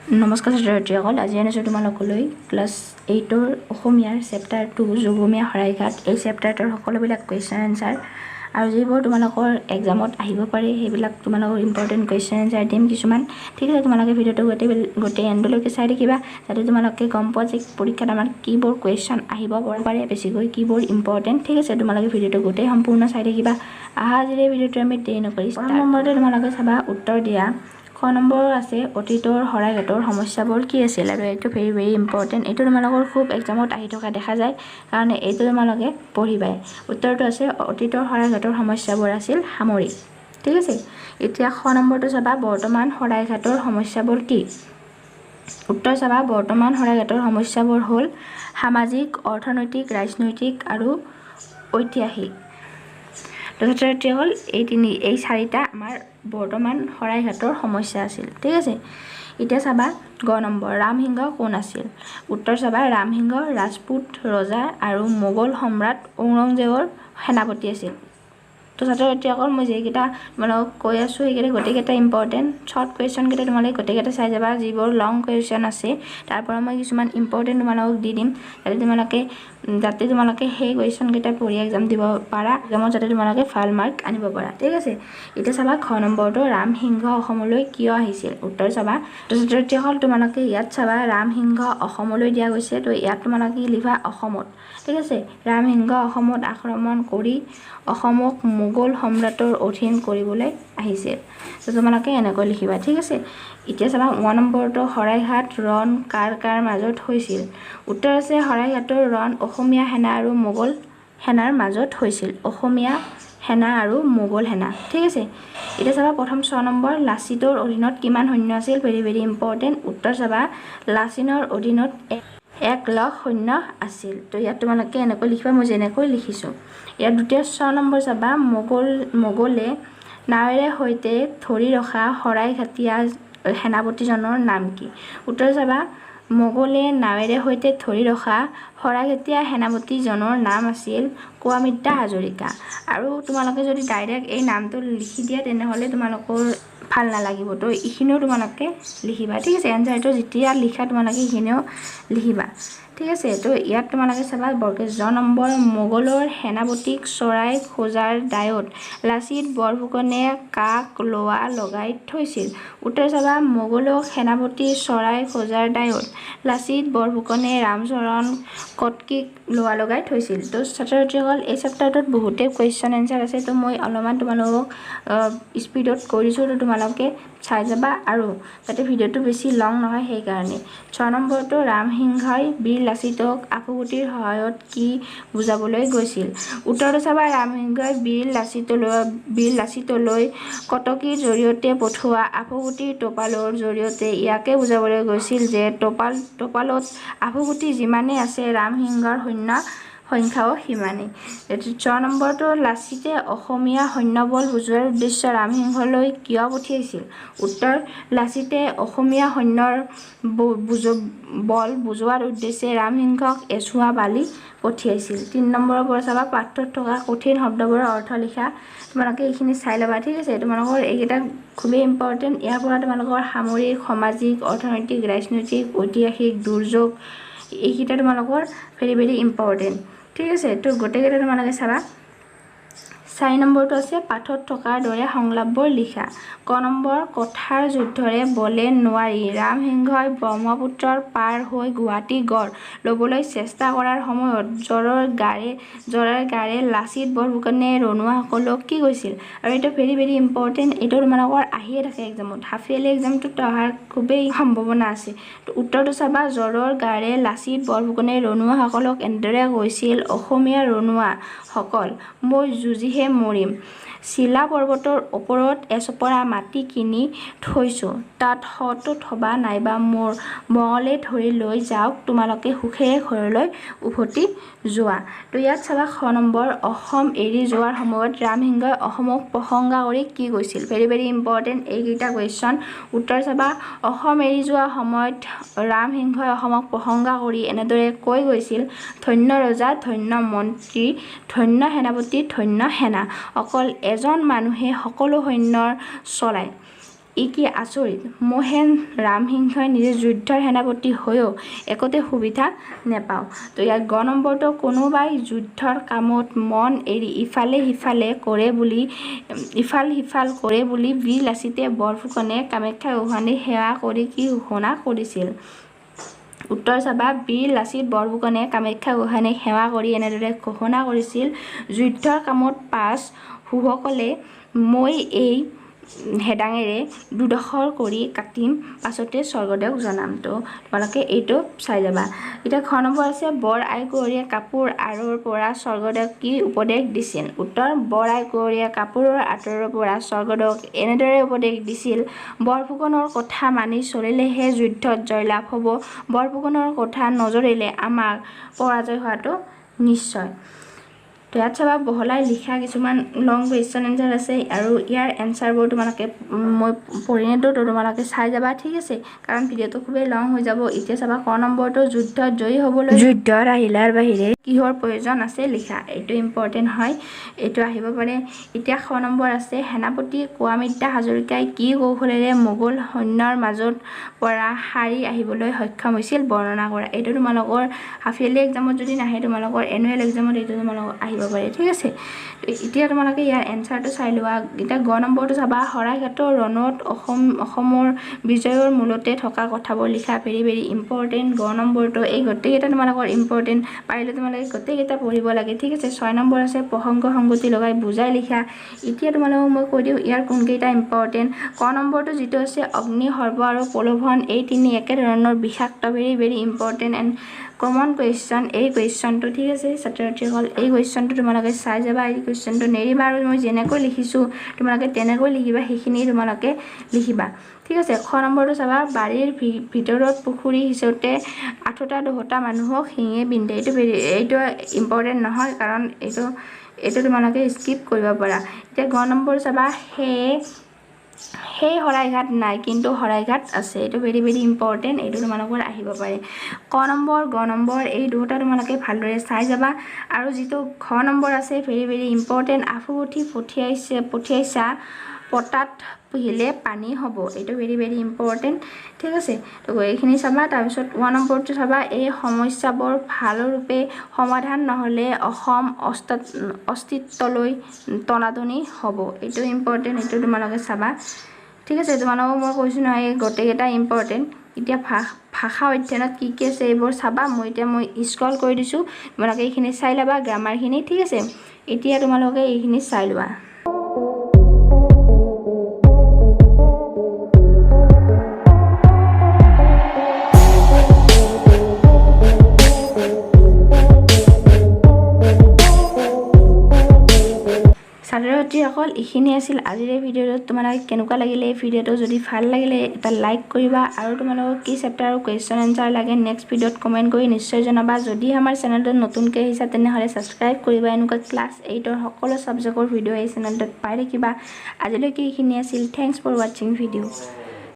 নমস্কাৰ ছাত্ৰীসকল, আজি আনিছোঁ তোমালোকলৈ ক্লাছ 8ৰ অসমীয়াৰ চেপ্টাৰ 2 যোগমীয়া শৰাইঘাট এই চেপ্টাৰটোৰ সকলোবিলাক কুৱেশ্যন এনচাৰ আৰু যিবোৰ তোমালোকৰ এক্সামত আহিব পাৰে সেইবিলাক তোমালোকৰ ইম্পৰ্টেণ্ট কুৱেশ্যন এনচাৰ দিম কিছুমান। ঠিক আছে, তোমালোকে ভিডিঅ'টো গোটেই এণ্ডলৈকে চাই দেখিবা যাতে তোমালোকে গম পোৱা যে পৰীক্ষাত আমাৰ কিবোৰ কুৱেশ্যন আহিব পাৰে, বেছিকৈ কিবোৰ ইম্পৰ্টেণ্ট। ঠিক আছে, তোমালোকে ভিডিঅ'টো গোটেই সম্পূৰ্ণ চাই দেখিবা। আজিৰ ভিডিঅ'টো আমি দেৰি নকৰি প্ৰথম নম্বৰতে তোমালোকে চাবা উত্তৰ দিয়া। ক নম্বৰ আছে অতীতৰ শৰাইঘাটৰ সমস্যাবোৰ কি আছিল, আৰু এইটো ভেৰি ইম্পৰ্টেণ্ট। এইটো তোমালোকৰ খুব এক্সামত আহি থকা দেখা যায়, কাৰণে এইটো তোমালোকে পঢ়িবাই। উত্তৰটো আছে অতীতৰ শৰাইঘাটৰ সমস্যাবোৰ আছিল সামৰিক। ঠিক আছে, এতিয়া খ নম্বৰটো চাবা বৰ্তমান শৰাইঘাটৰ সমস্যাবোৰ কি। উত্তৰ চাবা বৰ্তমান শৰাইঘাটৰ সমস্যাবোৰ হ'ল সামাজিক, অৰ্থনৈতিক, ৰাজনৈতিক আৰু ঐতিহাসিক। ছাত্ৰ-ছাত্ৰীসকল এই চাৰিটা আমাৰ বৰ্তমান শৰাইঘাটৰ সমস্যা আছিল। ঠিক আছে, এতিয়া চাবা গ নম্বৰ ৰামসিংহ কোন আছিল। উত্তৰ চাবা ৰামসিংহ ৰাজপুত ৰজা আৰু মোগল সম্ৰাট ঔৰংজেবৰ সেনাপতি আছিল। তো ছাত্ৰ-ছাত্ৰীসকল মই যিকেইটা তোমালোকক কৈ আছোঁ সেইকেইটা গোটেইকেইটা ইম্পৰ্টেণ্ট। শ্বৰ্ট কুৱেশ্যনকেইটা তোমালোকে গোটেইকেইটা চাই যাবা। যিবোৰ লং কুৱেশ্যন আছে তাৰ পৰা মই কিছুমান ইম্পৰ্টেণ্ট তোমালোকক দি দিম যাতে তোমালোকে সেই কুৱেশ্যনকেইটা পঢ়ি এক্সাম দিব পাৰা, এক্সামত যাতে তোমালোকে ভাল মাৰ্ক আনিব পাৰা। ঠিক আছে, এতিয়া চাবা খ নম্বৰটো ৰামসিংহ অসমলৈ কিয় আহিছিল। উত্তৰ চাবা ছাত্ৰ-ছাত্ৰীসকল তোমালোকে ইয়াত চাবা ৰামসিংহ অসমলৈ দিয়া গৈছে, তো ইয়াত তোমালোকে লিখা অসমত। ঠিক আছে, ৰামসিংহ অসমত আক্ৰমণ কৰি অসমক মোগল সম্ৰাটৰ অধীন কৰিবলৈ আহিছিল, তো তোমালোকে এনেকৈ লিখিবা। ঠিক আছে, এতিয়া চাবা 1 নম্বৰটো শৰাইঘাট ৰণ কাৰ মাজত হৈছিল। উত্তৰ আছে শৰাইঘাটৰ ৰণ অসমীয়া সেনা আৰু মোগল সেনাৰ মাজত হৈছিল। অসমীয়া সেনা আৰু মোগল সেনা। ঠিক আছে, এতিয়া চাবা প্ৰথম 6 নম্বৰ লাচিতৰ অধীনত কিমান সৈন্য আছিল, ভেৰি ইম্পৰ্টেণ্ট। উত্তৰ চাবা লাচিতৰ অধীনত 1 লাখ সৈন্য আছিল। তো ইয়াত তোমালোকে এনেকৈ লিখিবা, মই যেনেকৈ লিখিছোঁ। ইয়াত দ্বিতীয় 6 নম্বৰ চাবা মোগলে নাৱেৰে সৈতে ধৰি ৰখা শৰাইঘাটীয়া সেনাপতিজনৰ নাম কি। উত্তৰ চাবা মোগলে নাৱেৰে সৈতে ধৰি ৰখা শৰাইঘাটীয়া সেনাপতিজনৰ নাম আছিল কোৱামিত্ৰা হাজৰিকা। আৰু তোমালোকে যদি ডাইৰেক্ট এই নামটো লিখি দিয়া তেনেহ'লে তোমালোকৰ ভাল নালাগিব, তো এইখিনিও তোমালোকে লিখিবা। ঠিক আছে, এনচাৰটো যেতিয়া লিখা তোমালোকে এইখিনিও লিখিবা। ঠিক আছে, তো ইয়াত তোমালোকে চাবা জ নম্বৰ মোগলৰ সেনাপতিক চৰাই খোজাৰ দায়ত লাচিত বৰফুকনে কাক লোৱা লগাই থৈছিল। উত্তৰ চাবা মোগলক সেনাপতি চৰাই খোজাৰ দায়ত লাচিত বৰফুকনে ৰামচৰণ কটকীক লোৱা লগাই থৈছিল। তো ছাত্ৰ-ছাত্ৰীসকল এই চেপ্টাৰটোত বহুতেই কুৱেশ্যন এনচাৰ আছে, তো মই অলপমান তোমালোকক স্পীডত কৰিছোঁ, তো তোমালোকে চাই যাবা আৰু যাতে ভিডিঅ'টো বেছি লং নহয় সেইকাৰণে। 6 নম্বৰটো ৰামসিংহই বীৰ লাচিতক আপুগুটিৰ সহায়ত কি বুজাবলৈ গৈছিল। উত্তৰটো চাবা ৰামসিংহই বীৰ লাচিতলৈ কটকীৰ জৰিয়তে পঠোৱা আপুগুটিৰ টোপালৰ জৰিয়তে ইয়াকে বুজাবলৈ গৈছিল যে টোপালত আপুগুটি যিমানেই আছে ৰামসিংহৰ সংখ্যাও সিমানেই। 6 নম্বৰটো লাচিতে অসমীয়া সৈন্যবল বুজোৱাৰ উদ্দেশ্য ৰামসিংহলৈ কিয় পঠিয়াইছিল। উত্তৰ লাচিতে অসমীয়া সৈন্যৰ বল বুজোৱাৰ উদ্দেশ্যে ৰামসিংহক এচুৱা বালি পঠিয়াইছিল। 3 নম্বৰৰ পৰা চাবা পাঠটোত থকা কঠিন শব্দবোৰৰ অৰ্থ লিখা। তোমালোকে এইখিনি চাই ল'বা। ঠিক আছে, তোমালোকৰ এইকেইটা খুবেই ইম্পৰ্টেণ্ট। ইয়াৰ পৰা তোমালোকৰ সামৰিক, সামাজিক, অৰ্থনৈতিক, ৰাজনৈতিক, ঐতিহাসিক, দুৰ্যোগ এইকেইটা তোমালোকৰ ভেৰি ইম্পৰ্টেণ্ট। ঠিক আছে, তো গোটেইকেইটা তোমালোকে চাবা। 4 নম্বৰটো আছে পাঠত থকাৰ দৰে সংলাপবোৰ লিখা। ক নম্বৰ কথাৰ যুদ্ধৰে বলে নোৱাৰি ৰামসিংহই ব্ৰহ্মপুত্ৰৰ পাৰ হৈ গুৱাহাটী গড় ল'বলৈ চেষ্টা কৰাৰ সময়ত জ্বৰৰ গাৰে লাচিত বৰফুকনে ৰনুৱাসকলক কি কৈছিল। আৰু এইটো ভেৰি ইম্পৰ্টেণ্ট। এইটো তোমালোকৰ আহিয়ে থাকে এক্সামত, হাফ ইয়াৰলি এক্সামটোত অহাৰ খুবেই সম্ভাৱনা আছে। তো উত্তৰটো চাবা জ্বৰৰ গাৰে লাচিত বৰফুকনে ৰনুৱাসকলক এনেদৰে কৈছিল, অসমীয়া ৰনুৱাসকল মই যুঁজিহে মৰিম। চিলা পৰ্বতৰ ওপৰত এচপৰা মাটি কিনি থৈছোঁ, তাত শটো থবা নাইবা মোৰ মঙলে ধৰি লৈ যাওক, তোমালোকে সুখেৰে ঘৰলৈ উভতি যোৱা। তো ইয়াত চাবা খ নম্বৰ অসম এৰি যোৱাৰ সময়ত ৰামসিংহই অসমক প্ৰশংসা কৰি কি কৈছিল। ভেৰি ইম্পৰ্টেণ্ট এইকেইটা কুৱেশ্যন। উত্তৰ চাবা অসম এৰি যোৱাৰ সময়ত ৰামসিংহই অসমক প্ৰশংসা কৰি এনেদৰে কৈ গৈছিল, ধন্য ৰজা, ধন্য মন্ত্ৰী, ধন্য সেনাপতি, ধন্য সেনা, অকল এজন মানুহে সকলো সৈন্য চলায়। ই কি আচৰিত মহেন ৰামসিংহই নিজে যুদ্ধৰ সেনাপতি হৈও একোতে সুবিধা নেপাওঁ তো ইয়াত গ নম্বৰটো কোনোবাই যুদ্ধৰ কামত মন এৰি ইফাল সিফাল কৰে বুলি বীৰ লাচিতে বৰফুকনে কামাখ্যা গোসানীক সেৱা কৰি কি ঘোষণা কৰিছিল উত্তৰ চাবা বীৰ লাচিত বৰফুকনে কামাখ্যা গোসানীক সেৱা কৰি এনেদৰে ঘোষণা কৰিছিল যুদ্ধৰ কামত পাছ হুসকলে মই এই হেদাঙেৰে দুডখৰ কৰি কাটিম পাছতে স্বৰ্গদেউক জনাম তো তোমালোকে এইটো চাই যাবা এতিয়া খ নম্বৰ আছে বৰ আই কুঁৱৰীয়ে কাপোৰ আঁৰৰ পৰা স্বৰ্গদেউক কি উপদেশ দিছিল উত্তৰ বৰ আই কুঁৱৰীয়ে কাপোৰৰ আঁতৰৰ পৰা স্বৰ্গদেউক এনেদৰে উপদেশ দিছিল বৰফুকনৰ কথা মানি চলিলেহে যুদ্ধত জয়লাভ হ'ব বৰফুকনৰ কথা নজৰিলে আমাক পৰাজয় হোৱাটো নিশ্চয় তো ইয়াত চাবা বহলাই লিখা কিছুমান লং কুৱেশ্যন এনচাৰ আছে আৰু ইয়াৰ এনচাৰবোৰ তোমালোকে মই পঢ়ি নিদিওঁ তো তোমালোকে চাই যাবা ঠিক আছে কাৰণ ভিডিঅ'টো খুবেই লং হৈ যাব এতিয়া চাবা ক নম্বৰটো যুদ্ধত জয়ী হ'বলৈ যুদ্ধৰ আহিলাৰ বাহিৰে কিহৰ প্ৰয়োজন আছে লিখা এইটো ইম্পৰ্টেণ্ট হয় এইটো আহিব পাৰে এতিয়া খ নম্বৰ আছে সেনাপতি কুৱামিত্ৰা হাজৰিকাই কি কৌশলেৰে মোগল সৈন্যৰ মাজত পৰা সাৰি আহিবলৈ সক্ষম হৈছিল বৰ্ণনা কৰা এইটো তোমালোকৰ হাফ ইয়াৰলি এক্সামত যদি নাহে তোমালোকৰ এনুৱেল এক্সামত এইটো তোমালোকৰ আহিব পাৰে ঠিক আছে এতিয়া তোমালোকে ইয়াৰ এনচাৰটো চাই লোৱা এতিয়া গ নম্বৰটো চাবা শৰাইঘাটৰ ৰণত অসমৰ বিজয়ৰ মূলতে থকা কথাবোৰ লিখা ভেৰি ভেৰি ইম্পৰ্টেণ্ট গ নম্বৰটো এই গোটেইকেইটা তোমালোকৰ ইম্পৰ্টেণ্ট পাৰিলে তোমালোকে গোটেইকেইটা পঢ়িব লাগে ঠিক আছে 6 নম্বৰ আছে প্ৰসংগ সংগতি লগাই বুজাই লিখা এতিয়া তোমালোকক মই কৈ দিওঁ ইয়াৰ কোনকেইটা ইম্পৰ্টেণ্ট ক নম্বৰটো যিটো আছে অগ্নি সৰ্ব আৰু প্ৰলোভন এই তিনি একেধৰণৰ বিষাক্ত very very important and common question এই কুৱেশ্যনটো ঠিক আছে ছাত্ৰ ছাত্ৰীসকল এই কুৱেশ্যনটো তোমালোকে চাই যাবা এই কুৱেশ্যনটো নেৰিবা আৰু মই যেনেকৈ লিখিছোঁ তোমালোকে তেনেকৈ লিখিবা সেইখিনি তোমালোকে লিখিবা ঠিক আছে খ নম্বৰটো চাবা বাৰীৰ ভিতৰত পুখুৰী সিঁচোতে 8টা 10টা মানুহক শিঙে বিন্ধে এইটো ইম্পৰ্টেণ্ট নহয় কাৰণ এইটো তোমালোকে স্কিপ কৰিব পাৰা এতিয়া গ নম্বৰ চাবা সেই শৰাইঘাট নাই কিন্তু শৰাইঘাট আছে এইটো ভেৰি ভেৰি ইম্পৰ্টেণ্ট এইটো তোমালোকৰ আহিব পাৰে ক নম্বৰ গ নম্বৰ এই দুটা তোমালোকে ভালদৰে চাই যাবা আৰু যিটো ঘ নম্বৰ আছে ভেৰি ভেৰি ইম্পৰ্টেণ্ট আফুগুঠি পঠিয়াইছা পতাত পুহিলে পানী হ'ব এইটো ভেৰি ভেৰি ইম্পৰ্টেণ্ট ঠিক আছে তো এইখিনি চাবা তাৰপিছত 1 নম্বৰটো চাবা এই সমস্যাবোৰ ভালৰূপে সমাধান নহ'লে অসম অস্তিত্বলৈ টনাটনি হ'ব এইটো ইম্পৰ্টেণ্ট এইটো তোমালোকে চাবা ঠিক আছে তোমালোকক মই কৈছোঁ নহয় এই গোটেইকেইটা ইম্পৰ্টেণ্ট এতিয়া ভাষা অধ্যয়নত কি কি আছে এইবোৰ চাবা মই স্ক্ৰল কৰি দিছোঁ তোমালোকে এইখিনি চাই ল'বা গ্ৰামাৰখিনি ঠিক আছে এতিয়া তোমালোকে এইখিনি চাই লোৱা ছাত্ৰ-ছাত্ৰীসকল এইখিনি আছিল আজিৰ এই ভিডিঅ'টো তোমালোকে কেনেকুৱা লাগিলে এই ভিডিঅ'টো যদি ভাল লাগিলে এটা লাইক কৰিবা আৰু তোমালোকক কি চেপ্টাৰৰ কুৱেশ্যন এনচাৰ লাগে নেক্সট ভিডিঅ'ত কমেণ্ট কৰি নিশ্চয় জনাবা যদি আমাৰ চেনেলটোত নতুনকৈ আহিছা তেনেহ'লে ছাবস্ক্ৰাইব কৰিবা এনেকুৱা ক্লাছ 8ৰ সকলো ছাবজেক্টৰ ভিডিঅ' এই চেনেলটোত পাই থাকিবা আজিলৈকে এইখিনি আছিল থেংকছ ফৰ ৱাচিং ভিডিঅ'